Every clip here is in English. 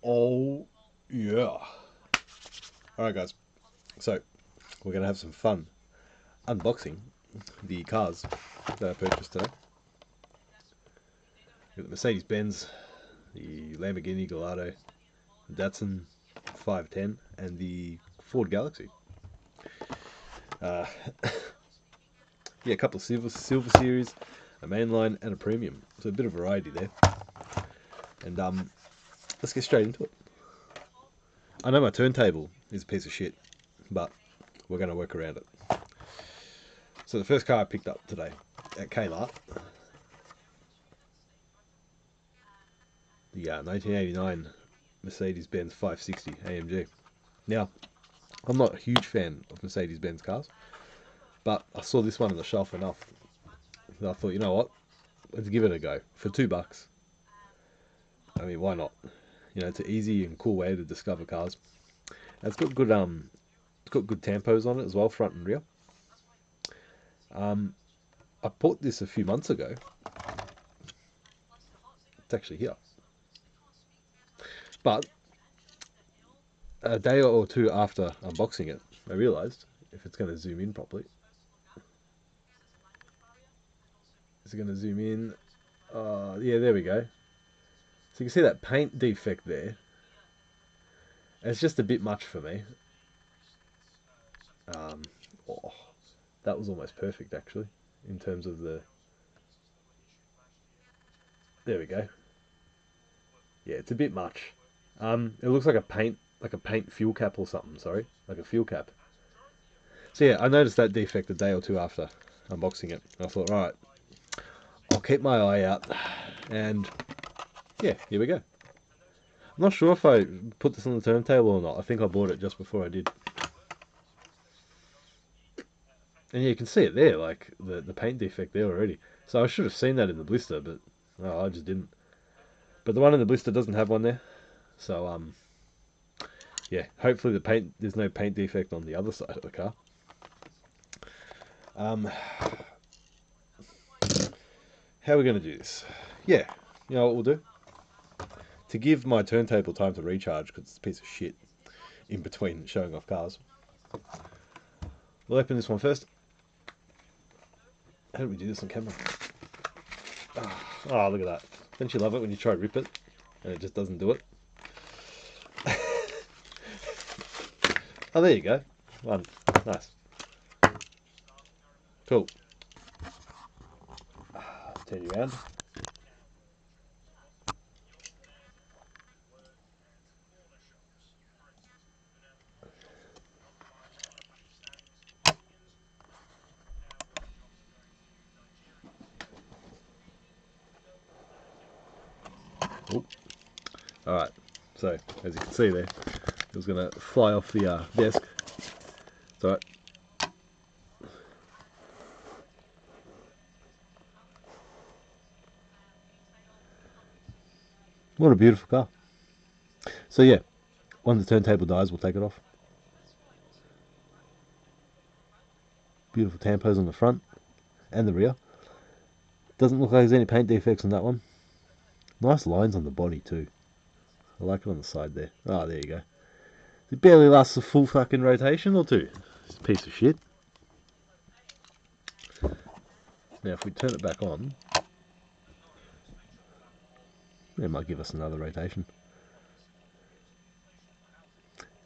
Oh, yeah. Alright, guys. So, we're going to have some fun unboxing the cars that I purchased today. We've got the Mercedes-Benz, the Lamborghini Gallardo, Datsun 510, and the Ford Galaxie. Uh, yeah, a couple of silver series, a mainline, and a premium. So a bit of variety there. And let's get straight into it. I know my turntable is a piece of shit, but we're going to work around it. So the first car I picked up today at Kmart, the 1989 Mercedes-Benz 560 AMG. Now, I'm not a huge fan of Mercedes-Benz cars, but I saw this one on the shelf enough that I thought, you know what, let's give it a go for $2. I mean, why not? You know, it's an easy and cool way to discover cars. And it's got good tampos on it as well, front and rear. I bought this a few months ago. It's actually here, but a day or two after unboxing it, I realised if it's going to zoom in properly, is it going to zoom in? Yeah, there we go. So you can see that paint defect there. It's just a bit much for me. Um, oh, that was almost perfect actually, in terms of the. There we go. Yeah, it's a bit much. It looks like a paint fuel cap or something. Sorry, like a fuel cap. So yeah, I noticed that defect a day or two after unboxing it. I thought, right, I'll keep my eye out, and yeah, here we go. I'm not sure if I put this on the turntable or not. I think I bought it just before I did. And yeah, you can see it there, like the paint defect there already. So I should have seen that in the blister, but no, I just didn't. But the one in the blister doesn't have one there. So yeah, hopefully there's no paint defect on the other side of the car. Um, how are we going to do this? Yeah, you know what we'll do? To give my turntable time to recharge, because it's a piece of shit in between showing off cars, we'll open this one first. How do we do this on camera? Oh, look at that. Don't you love it when you try to rip it and it just doesn't do it? Oh, there you go. One. Nice. Cool. Turn you around. Oop. All right. So, as you can see there, it was going to fly off the desk. It's all right. What a beautiful car. So yeah, when the turntable dies, we'll take it off. Beautiful tampos on the front and the rear. Doesn't look like there's any paint defects on that one. Nice lines on the body too. I like it on the side there. Oh, there you go. It barely lasts a full fucking rotation or two. It's a piece of shit. Now if we turn it back on, it might give us another rotation.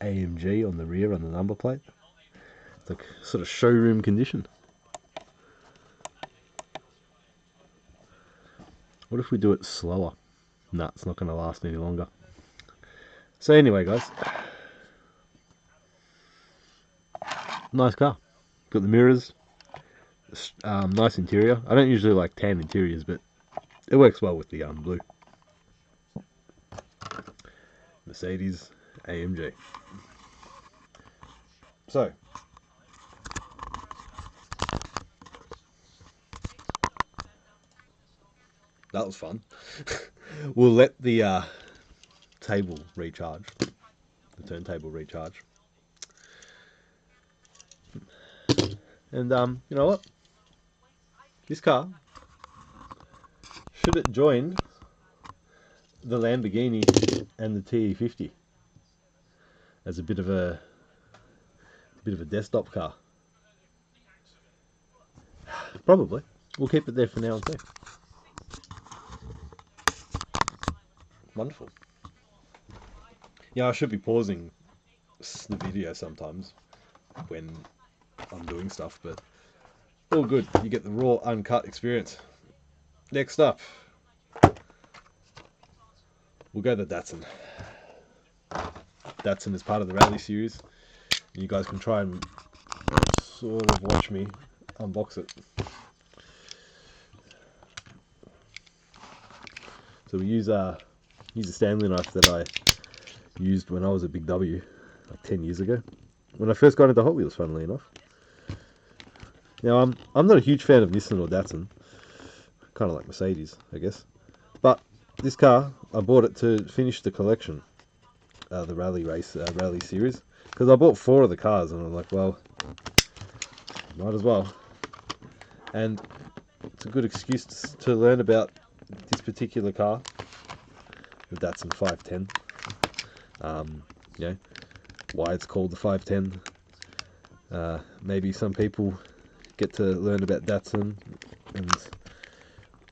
AMG on the rear on the number plate. It's like sort of showroom condition. What if we do it slower? Nah, it's not going to last any longer. So anyway, guys, nice car. Got the mirrors. Nice interior. I don't usually like tan interiors, but it works well with the blue. Mercedes AMG. So, that was fun. We'll let the table recharge, the turntable recharge. And you know what? This car, should it join the Lamborghini and the TE50 as a bit of a desktop car. Probably. We'll keep it there for now and see. Wonderful. Yeah, I should be pausing the video sometimes when I'm doing stuff, but all good. You get the raw, uncut experience. Next up, we'll go to Datsun. Datsun is part of the Rally series. You guys can try and sort of watch me unbox it. So we use a Stanley knife that I used when I was at Big W, like 10 years ago, when I first got into Hot Wheels, funnily enough. Now, I'm not a huge fan of Nissan or Datsun, kind of like Mercedes, I guess. But this car, I bought it to finish the collection, the rally series, because I bought 4 of the cars, and I'm like, well, might as well. And it's a good excuse to learn about this particular car, the Datsun 510. You know, why it's called the 510. Maybe some people get to learn about Datsun and,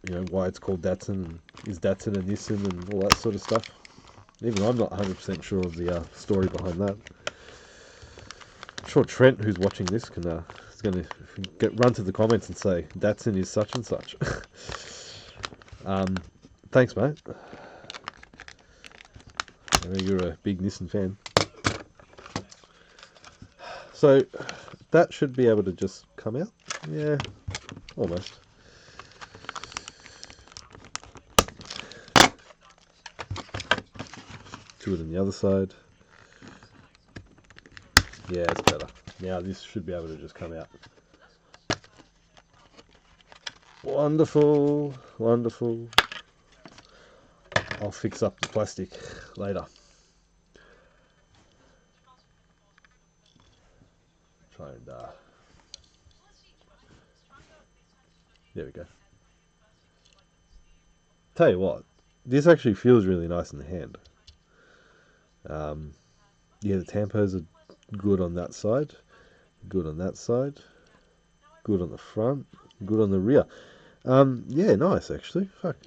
you know, why it's called Datsun, and is Datsun a Nissan and all that sort of stuff. Even I'm not 100% sure of the story behind that. I'm sure Trent, who's watching this, is going to run to the comments and say Datsun is such and such. Thanks, mate. I know you're a big Nissan fan. So that should be able to just come out. Yeah, almost. Do it on the other side. Yeah, it's better. Now this should be able to just come out. Wonderful, wonderful. I'll fix up the plastic later. Try and there we go. Tell you what, this actually feels really nice in the hand. Yeah, the tampos are good on that side, good on that side, good on the front, good on the rear. Yeah, nice actually. Fuck.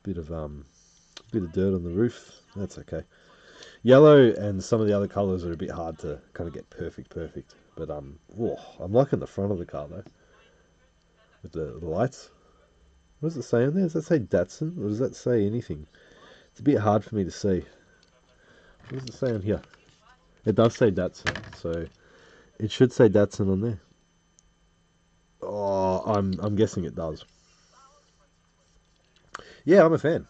Bit of dirt on the roof. That's okay. Yellow and some of the other colours are a bit hard to kind of get perfect. But whoa, I'm liking the front of the car though, with the lights. What does it say on there? Does that say Datsun, or does that say anything? It's a bit hard for me to see. What does it say on here? It does say Datsun, so it should say Datsun on there. Oh, I'm guessing it does. Yeah, I'm a fan.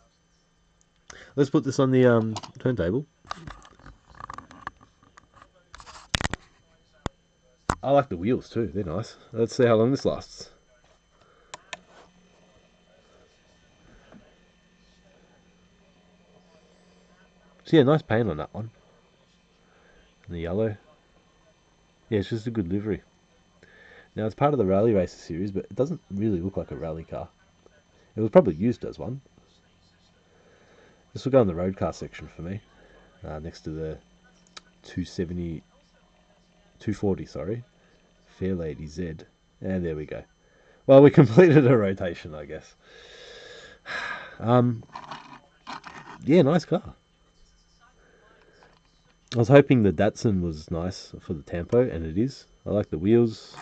Let's put this on the turntable. I like the wheels too, they're nice. Let's see how long this lasts. So yeah, nice paint on that one. And the yellow. Yeah, it's just a good livery. Now it's part of the Rally Racer series, but it doesn't really look like a rally car. It was probably used as one. This will go in the road car section for me, next to the 270, 240, sorry, Fairlady Z. And there we go. Well, we completed a rotation, I guess. Yeah, nice car. I was hoping the Datsun was nice for the tempo, and it is. I like the wheels.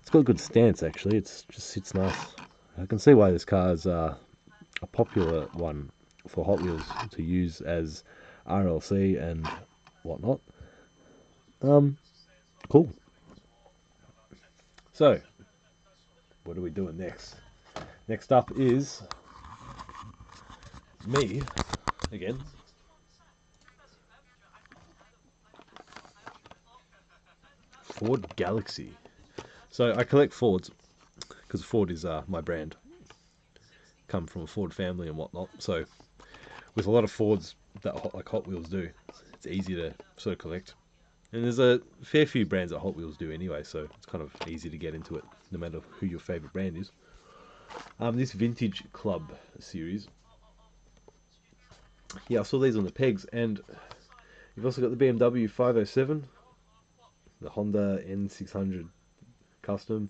It's got a good stance, actually. It just sits nice. I can see why this car is a popular one for Hot Wheels to use as RLC and whatnot. Cool. So, what are we doing next? Next up is me again. Ford Galaxie. So I collect Fords because Ford is my brand. Come from a Ford family and whatnot. So with a lot of Fords that like Hot Wheels do, it's easy to sort of collect. And there's a fair few brands that Hot Wheels do anyway, so it's kind of easy to get into it, no matter who your favorite brand is. This Vintage Club series. Yeah, I saw these on the pegs, and you've also got the BMW 507, the Honda N600 Custom,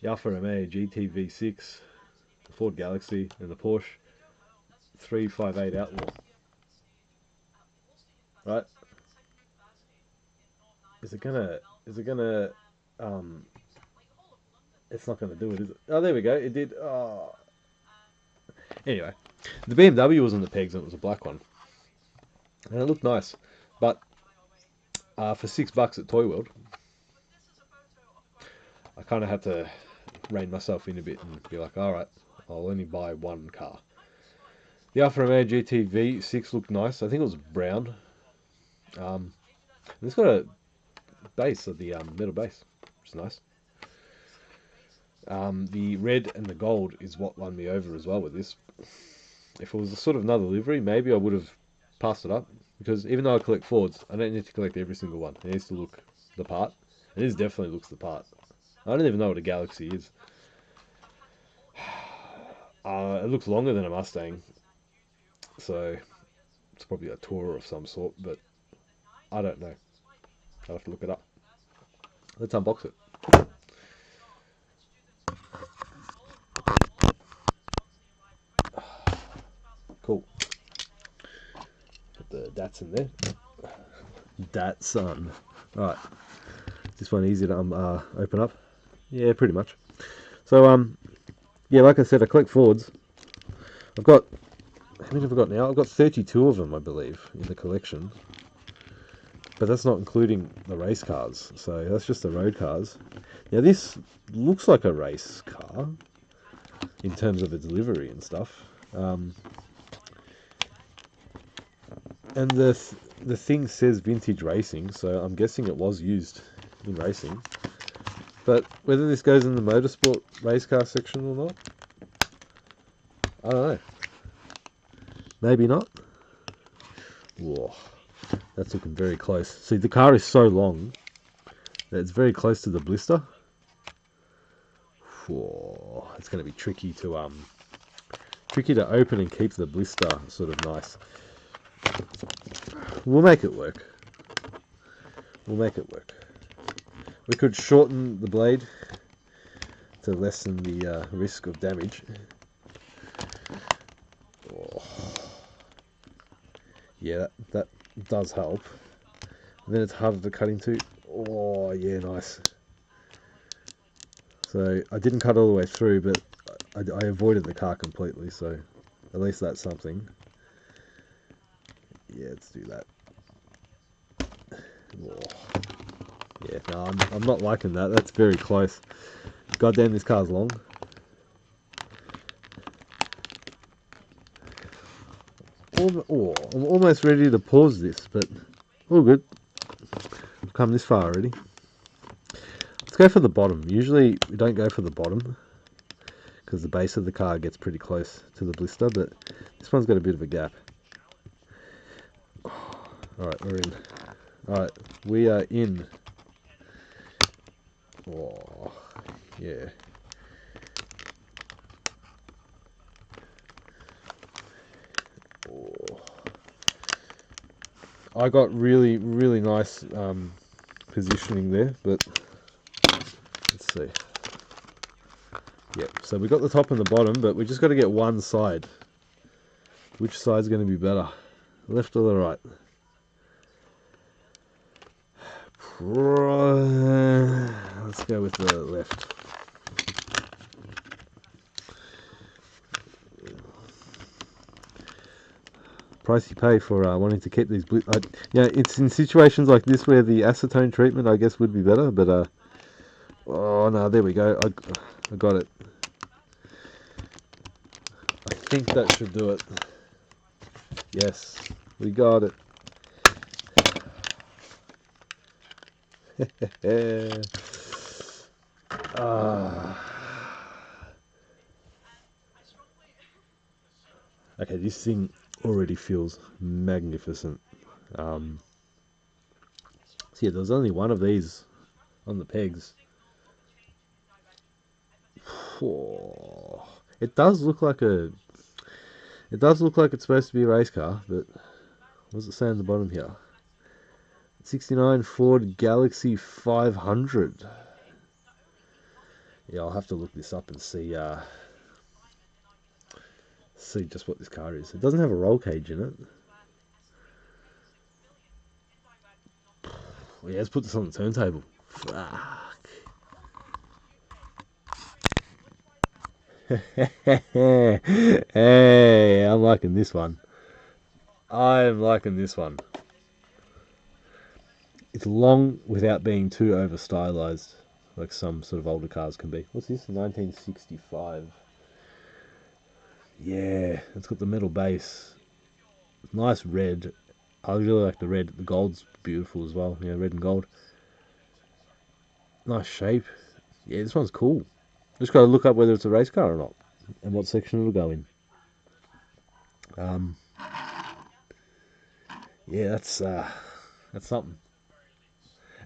the Alfa Romeo GT V6, the Ford Galaxie, and the Porsche 358 Outlaw. Right? Is it gonna? Is it gonna? Um, it's not gonna do it, is it? Oh, there we go. It did. Oh. Anyway, the BMW was on the pegs, and it was a black one, and it looked nice. But for $6 at Toy World, I kind of had to rein myself in a bit and be like, all right, I'll only buy one car. The Alfa Romeo GT V6 looked nice. I think it was brown. And it's got a base of the metal base, which is nice. The red and the gold is what won me over as well with this. If it was a sort of another livery, maybe I would have passed it up. Because even though I collect Fords, I don't need to collect every single one. It needs to look the part. And this definitely looks the part. I don't even know what a Galaxie is. It looks longer than a Mustang. So it's probably a Tourer of some sort, but I don't know. I'll have to look it up. Let's unbox it. Cool. Put the Datsun there. Datsun. Alright. Is this one easy to open up? Yeah, pretty much. So, yeah, like I said, I collect Fords. I've got, how many have I got now? I've got 32 of them, I believe, in the collection. But that's not including the race cars. So that's just the road cars. Now this looks like a race car in terms of its livery and stuff. And the thing says vintage racing, so I'm guessing it was used in racing. But whether this goes in the motorsport race car section or not, I don't know. Maybe not. Whoa, that's looking very close. See, the car is so long that it's very close to the blister. Whoa, it's going to be tricky to open and keep the blister sort of nice. We'll make it work. We'll make it work. We could shorten the blade to lessen the risk of damage. Oh. Yeah, that does help. And then it's harder to cut into. Oh, yeah, nice. So I didn't cut all the way through, but I avoided the car completely, so at least that's something. Yeah, let's do that. Oh. Yeah, no, I'm not liking that. That's very close. Goddamn, this car's long. Oh, I'm almost ready to pause this, but all good. We've come this far already. Let's go for the bottom. Usually we don't go for the bottom because the base of the car gets pretty close to the blister, but this one's got a bit of a gap. Alright, we're in. Alright, we are in. Oh, yeah. Oh. I got really, really nice positioning there, but let's see. Yep, so we got the top and the bottom, but we just got to get one side. Which side's going to be better? Left or the right? Let's go with the left. Price you pay for wanting to keep these blue. Yeah, it's in situations like this where the acetone treatment, I guess, would be better. But oh no, there we go. I got it. I think that should do it. Yes, we got it. Okay, this thing already feels magnificent. So yeah, there's only one of these on the pegs. Oh, It does look like a. It does look like it's supposed to be a race car, but what does it say on the bottom here? 69 Ford Galaxie 500. Yeah, I'll have to look this up and see just what this car is. It doesn't have a roll cage in it. Well, yeah, let's put this on the turntable. Fuck. Hey, I'm liking this one. I'm liking this one. It's long without being too over stylized, like some sort of older cars can be. What's this? 1965. Yeah, it's got the metal base. Nice red. I really like the red. The gold's beautiful as well. Yeah, red and gold. Nice shape. Yeah, this one's cool. Just got to look up whether it's a race car or not, and what section it'll go in. Um, yeah, that's something.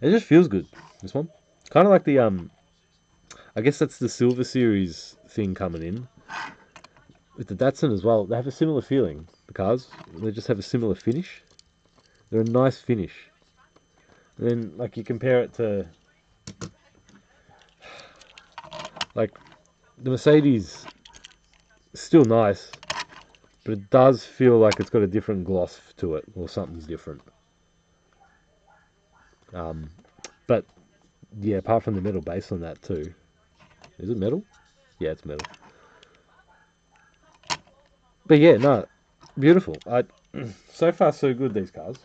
It just feels good. This one, kind of like the I guess that's the Silver Series thing coming in with the Datsun as well. They have a similar feeling. The cars, they just have a similar finish. They're a nice finish. And then, like, you compare it to like the Mercedes, still nice, but it does feel like it's got a different gloss to it, or something's different. Um, but yeah, apart from the metal base on that too, is it metal? Yeah, it's metal. But yeah, no, beautiful. So far so good. These cars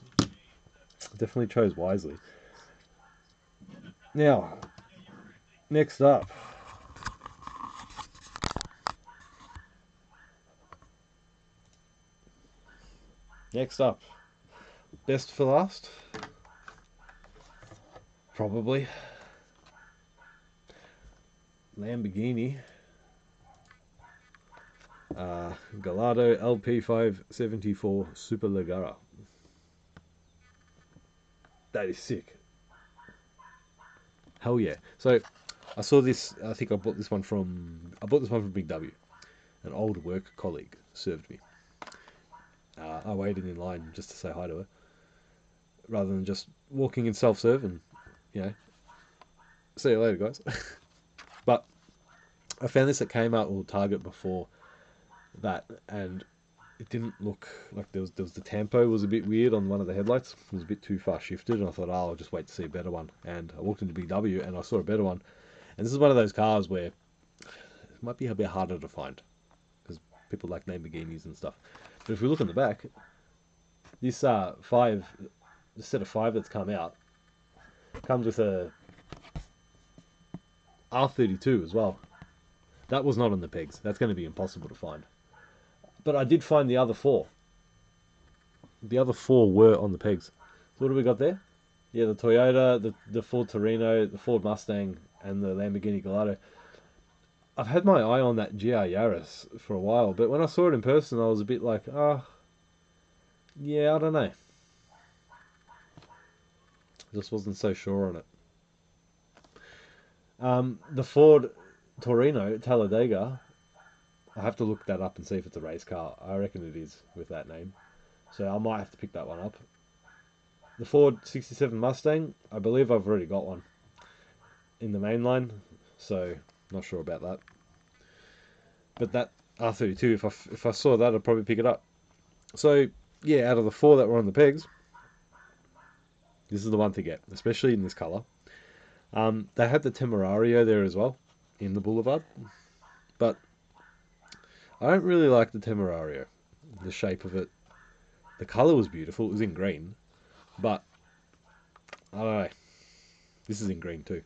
definitely chose wisely. Now, next up, next up, best for last, probably Lamborghini Gallardo LP574 Superleggera. That is sick. Hell yeah. So I saw this. I think I bought this one from Big W. An old work colleague served me. I waited in line just to say hi to her, rather than just walking in self-serve and, you know, see you later, guys. But I found this at Kmart or Target before that, and it didn't look like there was the tempo was a bit weird on one of the headlights. It was a bit too far shifted, and I thought, oh, I'll just wait to see a better one. And I walked into Big W and I saw a better one. And this is one of those cars where it might be a bit harder to find because people like Lamborghinis and stuff. But if we look in the back, this the set of five that's come out comes with a R32 as well. That was not on the pegs. That's going to be impossible to find. But I did find the other four. The other four were on the pegs. So what do we got there? Yeah, the Toyota, the Ford Torino, the Ford Mustang, and the Lamborghini Gallardo. I've had my eye on that GR Yaris for a while, but when I saw it in person, I was a bit like, yeah, I don't know. Just wasn't so sure on it. The Ford Torino Talladega, I have to look that up and see if it's a race car. I reckon it is with that name. So I might have to pick that one up. The Ford 67 Mustang, I believe I've already got one in the main line, so not sure about that. But that R32, if I saw that, I'd probably pick it up. So yeah, out of the four that were on the pegs, this is the one to get, especially in this color. They had the Temerario there as well in the Boulevard, but I don't really like the Temerario. The shape of it, the color was beautiful. It was in green, but I don't know. This is in green too,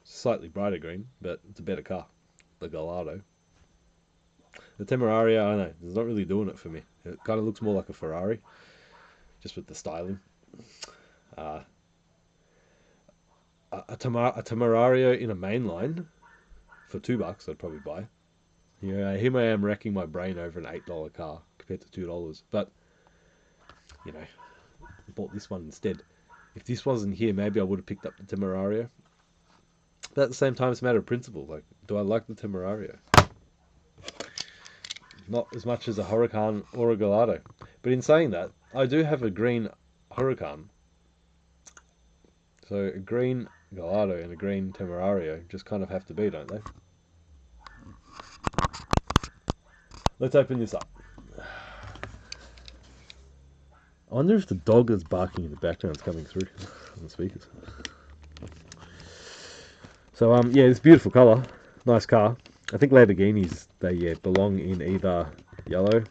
slightly brighter green, but it's a better car. The Gallardo. The Temerario, I don't know, it's not really doing it for me. It kind of looks more like a Ferrari, just with the styling. Uh, a Temerario in a mainline for $2, I'd probably buy. Yeah, here I am racking my brain over an $8 car compared to $2, but you know, I bought this one instead. If this wasn't here, maybe I would have picked up the Temerario. But at the same time, it's a matter of principle. Like, do I like the Temerario? not as much as a Huracan or a Gallardo. But in saying that, I do have a green Huracan. So a green Gallardo and a green Temerario just kind of have to be, don't they? Let's open this up. I wonder if the dog that's barking in the background is coming through on the speakers. So yeah, this beautiful colour, nice car. I think Lamborghinis, they belong in either yellow,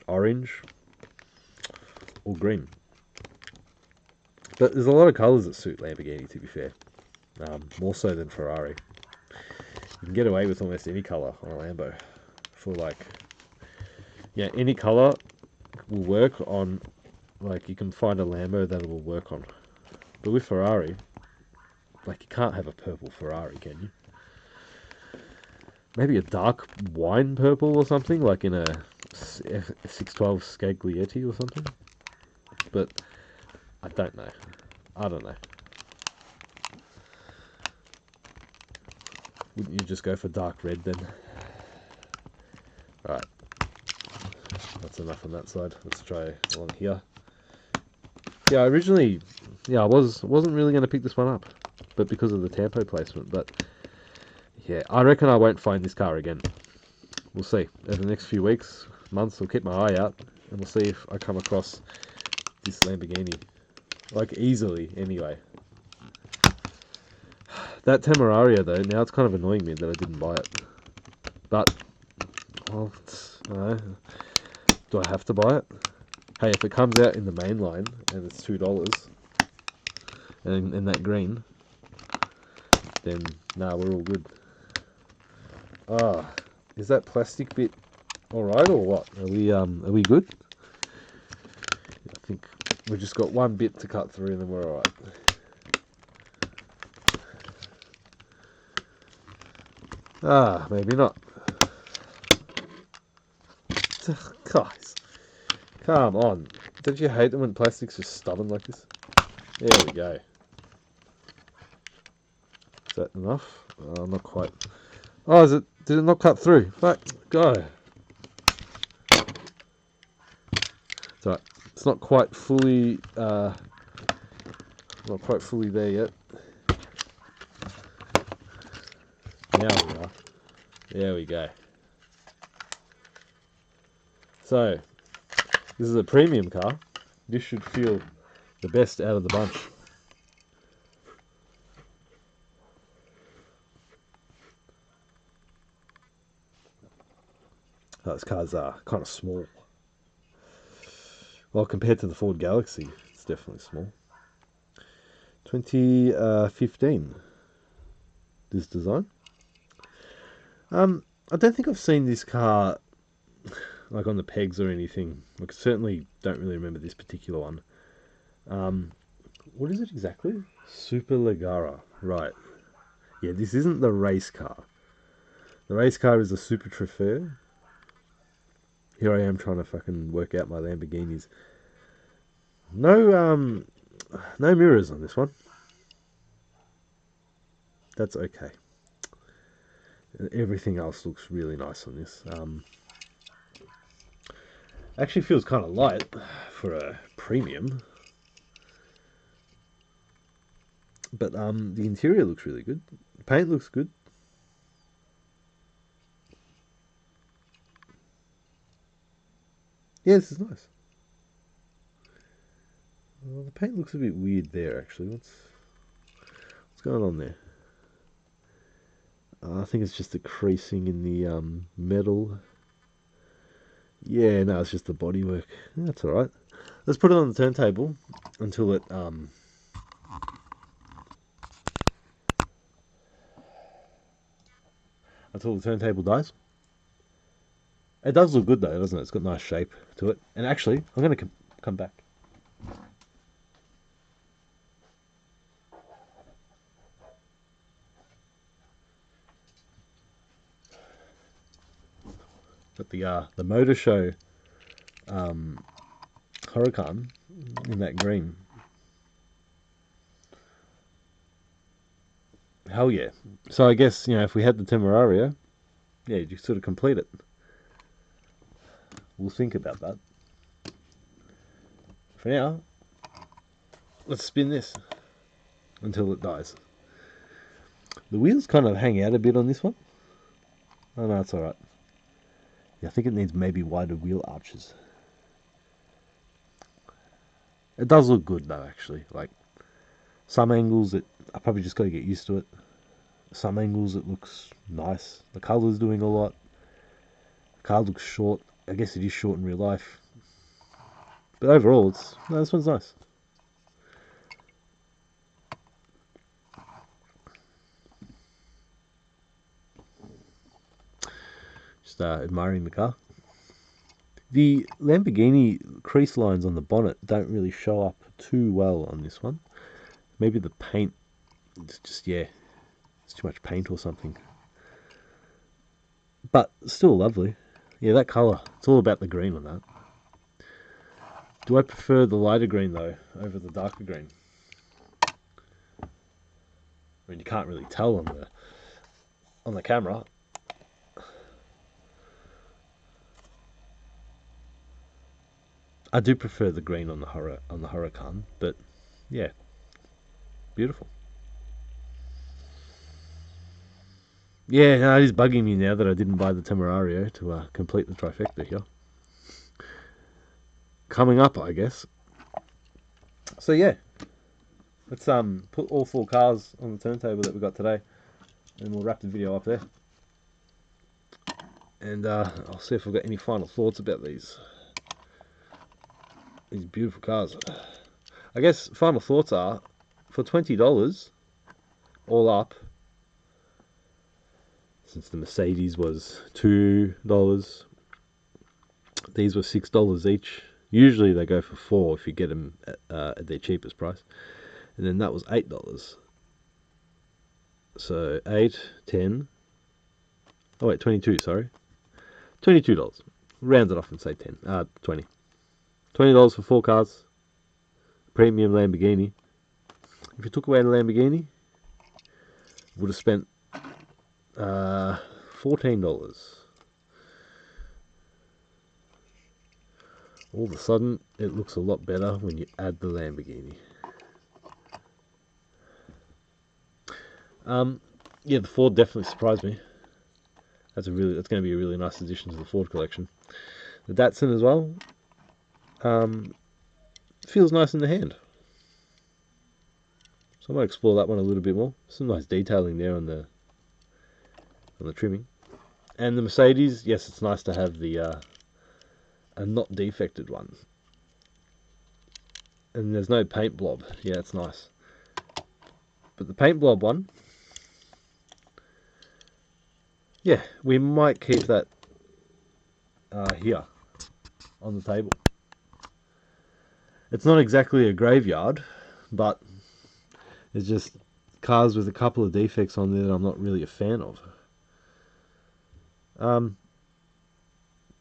orange, or green. But there's a lot of colours that suit Lamborghini, to be fair. More so than Ferrari. You can get away with almost any colour on a Lambo. For like, yeah, any colour will work on, like you can find a Lambo that it will work on. But with Ferrari, like you can't have a purple Ferrari, can you? Maybe a dark wine purple or something, like in a 612 Scaglietti or something. But I don't know. I don't know. Wouldn't you just go for dark red then? Right. That's enough on that side. Let's try along here. Yeah, originally, yeah, I wasn't really going to pick this one up, but because of the Tampo placement. But yeah, I reckon I won't find this car again. We'll see. Over the next few weeks, months, I'll keep my eye out, and we'll see if I come across this Lamborghini. Like, easily, anyway. That Temerario, though, now it's kind of annoying me that I didn't buy it. But, well, do I have to buy it? Hey, if it comes out in the main line, and it's $2, and that green, then, nah, we're all good. Ah, is that plastic bit alright, or what? Are we good? I think we've just got one bit to cut through and then we're alright. Ah, maybe not. Guys, come on. Don't you hate it when plastic's just stubborn like this? There we go. Is that enough? Not quite. Oh, is it? Did it not cut through? Fuck, go. It's alright. It's not quite fully there yet. Now we are. There we go. So, this is a premium car. This should feel the best out of the bunch. Oh, this car's kind of small. Well, compared to the Ford Galaxie, it's definitely small. 2015. This design. I don't think I've seen this car like on the pegs or anything. I certainly don't really remember this particular one. What is it exactly? Superleggera, right? Yeah, this isn't the race car. The race car is a Super Trofeo. Here I am trying to fucking work out my Lamborghinis. No mirrors on this one. That's okay. Everything else looks really nice on this. Actually feels kind of light for a premium. But the interior looks really good. The paint looks good. Yeah, this is nice. Well, the paint looks a bit weird there, actually. What's going on there? I think it's just the creasing in the metal. Yeah, no, it's just the bodywork. Yeah, that's alright. Let's put it on the turntable until it until the turntable dies. It does look good though, doesn't it? It's got nice shape to it. And actually, I'm going to come back. Got the Motor Show Huracan in that green. Hell yeah. So I guess, if we had the Temerario, yeah, you sort of complete it. we'll think about that. For now, let's spin this until it dies. The wheels kind of hang out a bit on this one. Oh no, it's alright. Yeah, I think it needs maybe wider wheel arches. It does look good though, actually. Like, some angles, I probably just got to get used to it. Some angles it looks nice. The colour's doing a lot. The car looks short. I guess it is short in real life. But overall, this one's nice. Just admiring the car. The Lamborghini crease lines on the bonnet don't really show up too well on this one. Maybe the paint, it's just, yeah, it's too much paint or something. But still lovely. Yeah, that colour, it's all about the green on that. Do I prefer the lighter green though over the darker green? I mean, you can't really tell on the camera. I do prefer the green on the Huracan, but yeah, beautiful. Yeah, no, it is bugging me now that I didn't buy the Temerario to complete the trifecta here. Coming up, I guess. So yeah, let's put all 4 cars on the turntable that we got today, and we'll wrap the video up there. And I'll see if I've got any final thoughts about these beautiful cars. I guess final thoughts are, for $20 all up, since the Mercedes was $2, these were $6 each. Usually they go for $4 if you get them at their cheapest price, and then that was $8. So 8, 10. Oh wait, 22. Sorry, $22. Round it off and say 10. 20. $20 for 4 cars. Premium Lamborghini. If you took away the Lamborghini, would have spent $14. All of a sudden, it looks a lot better when you add the Lamborghini. Yeah, the Ford definitely surprised me. That's going to be a really nice addition to the Ford collection. The Datsun as well. Feels nice in the hand. So I might explore that one a little bit more. Some nice detailing there on the trimming. And the Mercedes, yes, it's nice to have the a not defected one. And there's no paint blob. Yeah, it's nice. But the paint blob one, yeah, we might keep that here on the table. It's not exactly a graveyard, but it's just cars with a couple of defects on there that I'm not really a fan of.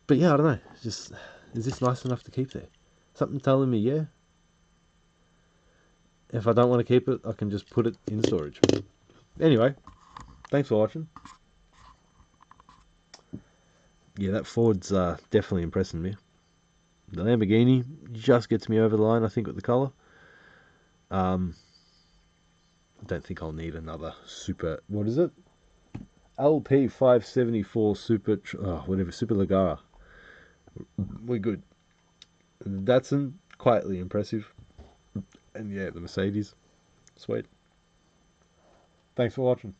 But yeah, I don't know. Just, is this nice enough to keep there? Something telling me, yeah. If I don't want to keep it, I can just put it in storage. Anyway, thanks for watching. Yeah, that Ford's definitely impressing me. The Lamborghini just gets me over the line, I think, with the colour. I don't think I'll need another super... What is it? LP 574 Super... whatever, Superleggera. We're good. The Datsun, quietly impressive. And yeah, the Mercedes. Sweet. Thanks for watching.